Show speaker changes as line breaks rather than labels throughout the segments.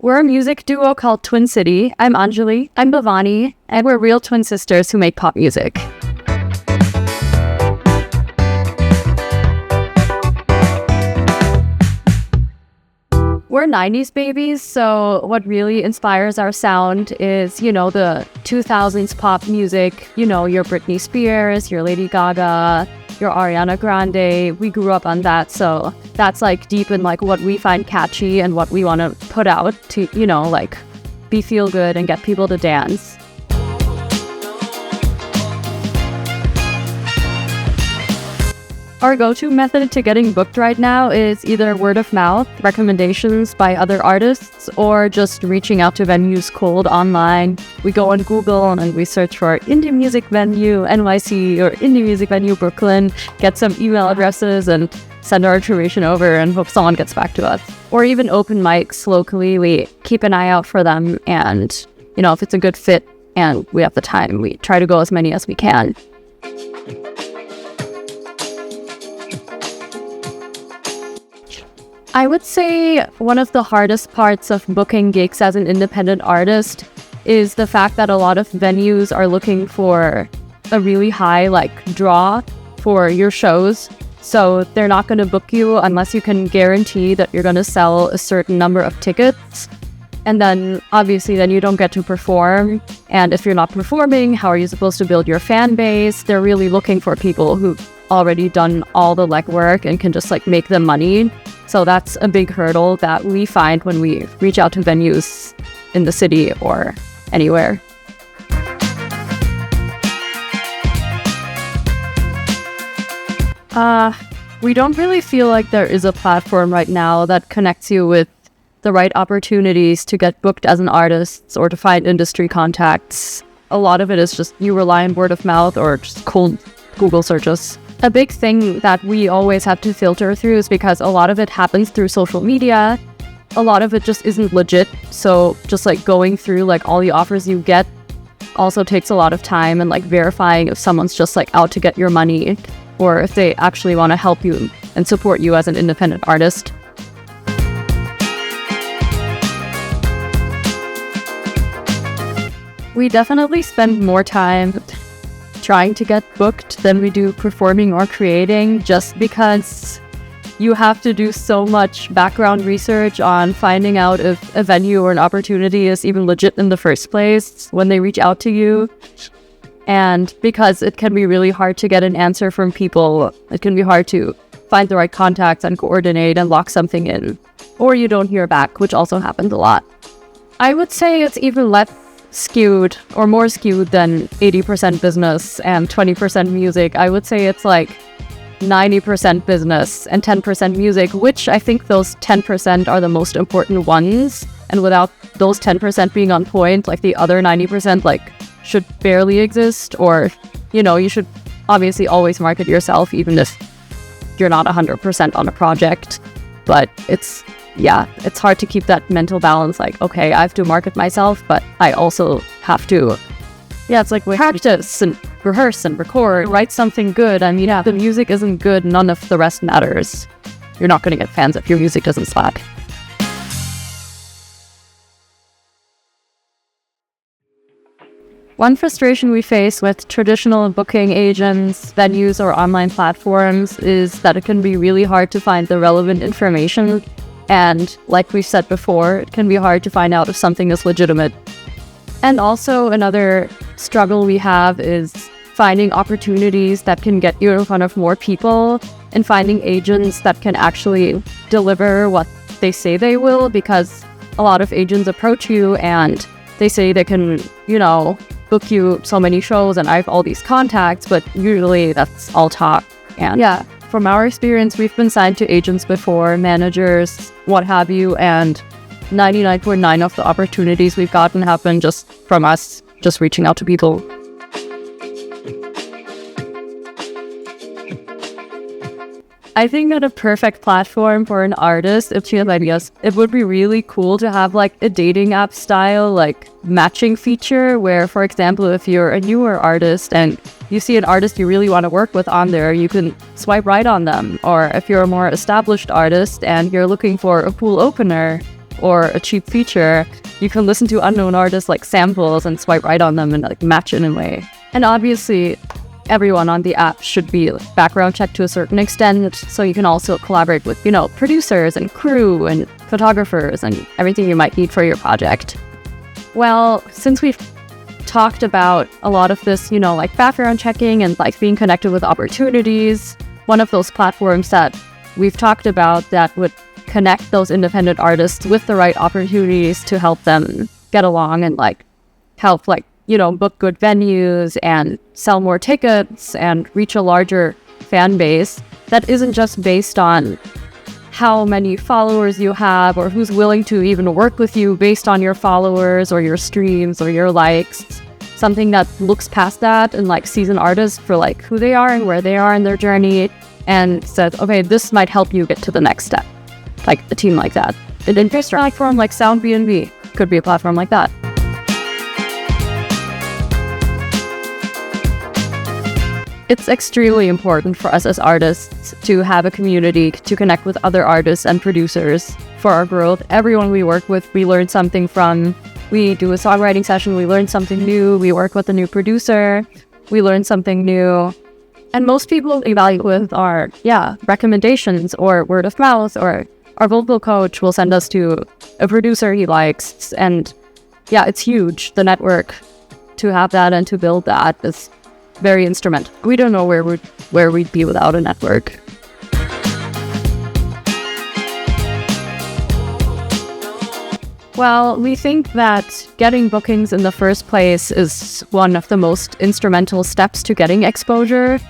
We're a music duo called Twin City. I'm Anjali. I'm Bhavani. And we're real twin sisters who make pop music. We're 90s babies, so what really inspires our sound is, the 2000s pop music, your Britney Spears, your Lady Gaga, your Ariana Grande. We grew up on that, so that's deep in what we find catchy and what we want to put out to, be feel good and get people to dance. Our go-to method to getting booked right now is either word of mouth, recommendations by other artists, or just reaching out to venues cold online. We go on Google and we search for Indie Music Venue NYC or Indie Music Venue Brooklyn, get some email addresses and send our information over and hope someone gets back to us. Or even open mics locally, we keep an eye out for them, and if it's a good fit and we have the time, we try to go as many as we can. I would say one of the hardest parts of booking gigs as an independent artist is the fact that a lot of venues are looking for a really high draw for your shows. So they're not going to book you unless you can guarantee that you're going to sell a certain number of tickets. And then obviously then you don't get to perform. And if you're not performing, how are you supposed to build your fan base? They're really looking for people who've already done all the legwork and can just make them money. So that's a big hurdle that we find when we reach out to venues in the city or anywhere. We don't really feel like there is a platform right now that connects you with the right opportunities to get booked as an artist or to find industry contacts. A lot of it is just you rely on word of mouth or just cold Google searches. A big thing that we always have to filter through is because a lot of it happens through social media. A lot of it just isn't legit. So just going through all the offers you get also takes a lot of time, and verifying if someone's just out to get your money or if they actually want to help you and support you as an independent artist. We definitely spend more time trying to get booked than we do performing or creating, just because you have to do so much background research on finding out if a venue or an opportunity is even legit in the first place when they reach out to you. And because it can be really hard to get an answer from people, it can be hard to find the right contacts and coordinate and lock something in. Or you don't hear back, which also happens a lot. I would say it's even less skewed or more skewed than 80% business and 20% music. I would say it's 90% business and 10% music, which I think those 10% are the most important ones. And without those 10% being on point, the other 90% should barely exist. Or, you should obviously always market yourself, even if you're not 100% on a project. But it's hard to keep that mental balance. Okay, I have to market myself, but I also have to, it's we practice and rehearse and record, write something good. I mean, if the music isn't good, none of the rest matters. You're not going to get fans if your music doesn't slap. One frustration we face with traditional booking agents, venues, or online platforms is that it can be really hard to find the relevant information. And like we said before, it can be hard to find out if something is legitimate. And also another struggle we have is finding opportunities that can get you in front of more people and finding agents that can actually deliver what they say they will, because a lot of agents approach you and they say they can, book you so many shows and I have all these contacts, but usually that's all talk. And from our experience, we've been signed to agents before, managers, what have you, and 99.9% of the opportunities we've gotten have been just from us, just reaching out to people. I think that a perfect platform for an artist, if she has ideas, it would be really cool to have a dating app style matching feature where, for example, if you're a newer artist and you see an artist you really want to work with on there, you can swipe right on them. Or if you're a more established artist and you're looking for a pool opener, or a cheap feature, you can listen to unknown artists like samples and swipe right on them and like match in a way. And obviously, everyone on the app should be background checked to a certain extent, so you can also collaborate with, producers and crew and photographers and everything you might need for your project. Well, since we've talked about a lot of this, like background checking and like being connected with opportunities, one of those platforms that we've talked about that would connect those independent artists with the right opportunities to help them get along and like help book good venues and sell more tickets and reach a larger fan base that isn't just based on how many followers you have or who's willing to even work with you based on your followers or your streams or your likes. Something that looks past that and like sees an artist for like who they are and where they are in their journey and says, okay, this might help you get to the next step. Like a team like that. An infrastructure platform like SoundBnB could be a platform like that. It's extremely important for us as artists to have a community, to connect with other artists and producers for our growth. Everyone we work with, we learn something from. We do a songwriting session, we learn something new. We work with a new producer, we learn something new. And most people evaluate with our recommendations or word of mouth, or our vocal coach will send us to a producer he likes. And it's huge. The network, to have that and to build that is very instrumental. We don't know where we'd be without a network. Well, we think that getting bookings in the first place is one of the most instrumental steps to getting exposure,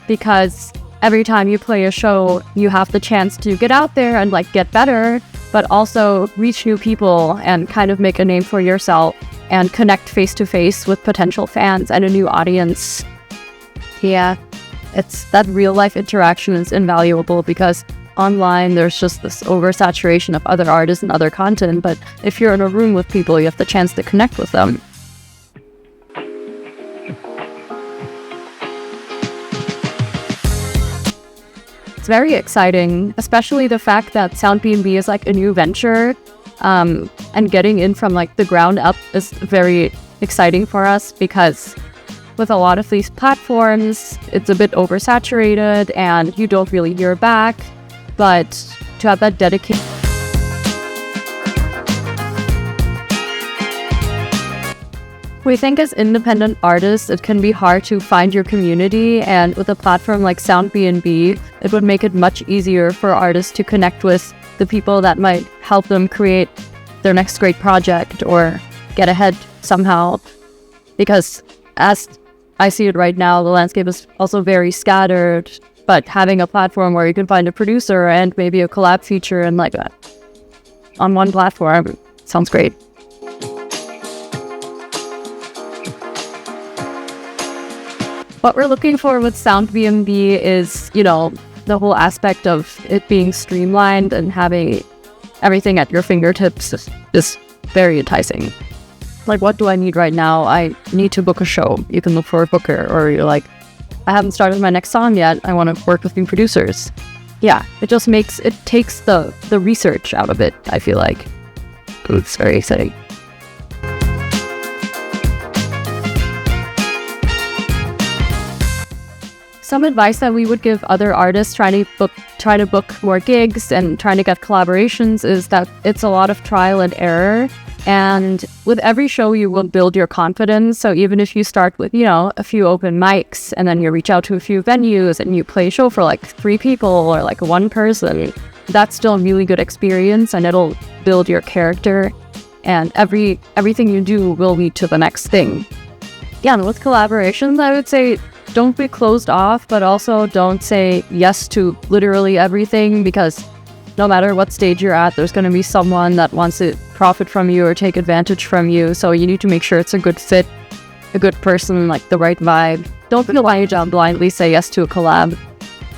because every time you play a show, you have the chance to get out there and like get better, but also reach new people and kind of make a name for yourself and connect face to face with potential fans and a new audience. It's that real life interaction is invaluable, because online there's just this oversaturation of other artists and other content, but if you're in a room with people, you have the chance to connect with them. It's very exciting, especially the fact that SoundBnB is like a new venture, and getting in from like the ground up is very exciting for us, because with a lot of these platforms, it's a bit oversaturated and you don't really hear back. But to have that dedication, we think as independent artists, it can be hard to find your community, and with a platform like SoundBnB, it would make it much easier for artists to connect with the people that might help them create their next great project or get ahead somehow. Because as I see it right now, the landscape is also very scattered, but having a platform where you can find a producer and maybe a collab feature and like that on one platform sounds great. What we're looking for with SoundBnB is, the whole aspect of it being streamlined and having everything at your fingertips is very enticing. Like, what do I need right now? I need to book a show. You can look for a booker, or you're like, I haven't started my next song yet. I want to work with new producers. It just takes the research out of it, I feel like. It's very exciting. Some advice that we would give other artists trying to book more gigs and trying to get collaborations is that it's a lot of trial and error. And with every show, you will build your confidence. So even if you start with, a few open mics, and then you reach out to a few venues and you play a show for like 3 people or like 1 person, that's still a really good experience, and it'll build your character. And everything you do will lead to the next thing. And with collaborations, I would say don't be closed off, but also don't say yes to literally everything, because no matter what stage you're at, there's going to be someone that wants to profit from you or take advantage from you. So you need to make sure it's a good fit, a good person, like the right vibe. Don't feel like you jump blindly say yes to a collab.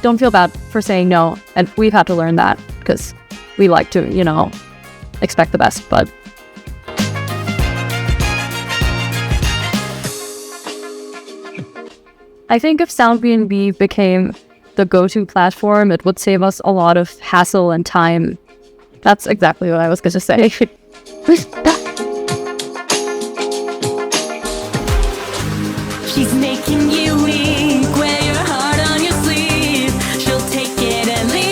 Don't feel bad for saying no. And we've had to learn that, because we like to, expect the best, but I think if SoundBnB became the go-to platform, it would save us a lot of hassle and time That's exactly what I was going to say.
She's making you weak, wear your heart on your sleeve. She'll take it and leave.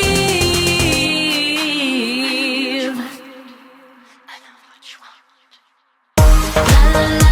I know what you want. La, la, la.